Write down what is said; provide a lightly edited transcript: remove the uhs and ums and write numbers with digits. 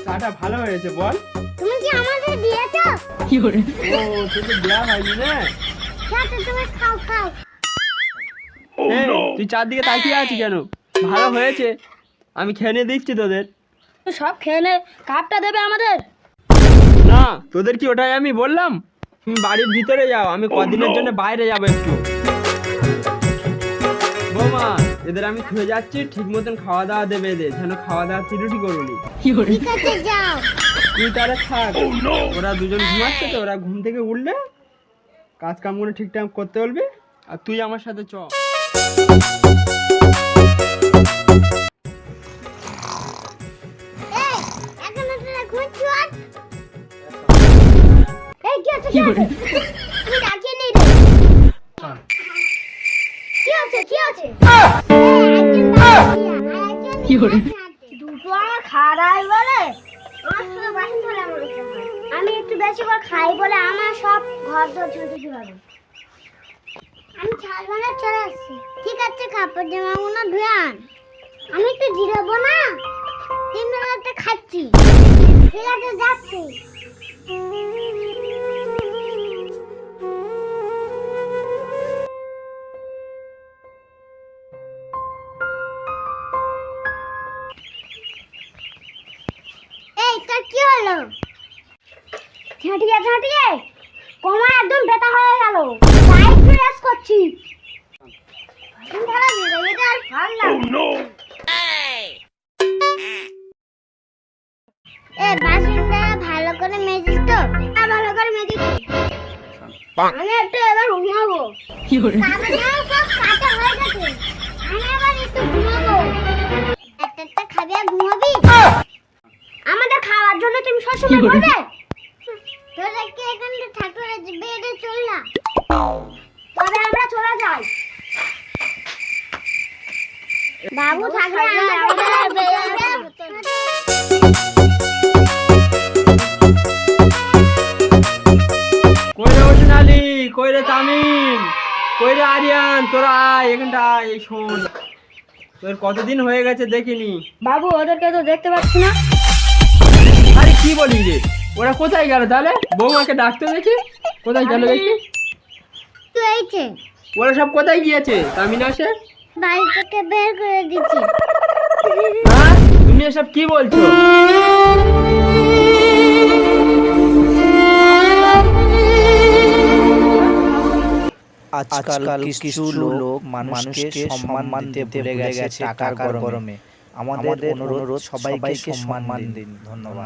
চাটা ভালো হয়েছে বল। তুমি কি আমাদের দিয়েছো? কি করে? ও তোকে দেয়া হয়নি না? যাতে তুমি খাও খাও। এই, তুই চারদিকে তাকিয়ে আছিস কেন? ভালো হয়েছে, আমি খেয়ে নিয়ে দিচ্ছি তোদের। সব খেয়ে নে, কাপটা দেবে আমাদের। না, তোদের কি ওটাই আমি বললাম? তুমি বাড়ির ভিতরে যাও, আমি কদিনের জন্য বাইরে যাবো একটু। বৌমা, এদের আমি খুঁজে যাচ্ছি, ঠিক মতন খাওয়া দাওয়া দেবে এদের, যেন খাওয়া দাওয়া ত্রুটি করুনি। ঠিক আছে যাও। তুই তারা থাক, ওরা দুজন ঘুমাচ্ছে তো, ওরা ঘুম থেকে উঠলে কাজ কামগুলো ঠিকঠাক করতে বলবে, আর তুই আমার সাথে চ। এই এখানে তোরা ঘুরছো আর? এই কি আছে? তুমি ডাকিয়ে নি রে। কি আছে কি আছে? কি করে? দুটো আমার খাড়াই বলে, আমার শুধু বাসন ধরে আমার ইচ্ছা হয়। আমি একটু বেশি করে খাই বলে আমার সব ঘর দর ঝুঁটি ঝুলাবে। আমি ছাড়বো না, চলে আসছি। ঠিক আছে, কাপড় জামাগুলো ধুয়ে আন। আমি একটু জিরাবো না, 3 বেলাতে খাচ্ছি। ঠিক আছে, যাচ্ছি। এই তোর কি হলো? ঝাঁটিয়ে ঝাঁটিয়ে কোমর একদম ব্যথা হয়ে গেল। তাই একটু রেস্ট করছি। ভালো লাগে, এটা আর ভালো লাগে। বাসনটা ভালো করে মেজিস তো? হ্যাঁ, ভালো করে মেজিস। আমি একটু এবার ঘুমাবো। কি করে? সব কাটা হয়ে গেছে, আমি এবার একটু ঘুমাবো। একটা খাবি আর ঘুমাবি? আমাদের খাওয়ার জন্য তুমি সবসময় বলবে? তোরা কি এখানে ঠাকুরের বেডে চল না? তবে আমরা চলে যাই। বাবু থাকলে আমাদের বেডে কইরে ওশনালি, কইরে তামিম, কইরে আরিয়ান, তোরা আয় এখানটা আয়, এই শোন, তোর কতদিন হয়ে গেছে দেখিনি। বাবু ওদেরকে তো দেখতে পাচ্ছি না। আরে কি বলি রে, ওরা কোথায় গেল তাহলে? বৌমাকে ডাকতে দেখি, কোথায় গেল দেখি। তো এইছে ওরা সব কোথায় গিয়েছে? তামিনা সে বাড়ি থেকে বের করে দিচ্ছি। হ্যাঁ, তুমি এসব কি বলছো? আজকাল কিছু লোক মানুষকে সম্মান দিতে ভুলে গেছে টাকার গরমে। আমাদের অনুরোধ সবাইকে সম্মান দিন। ধন্যবাদ।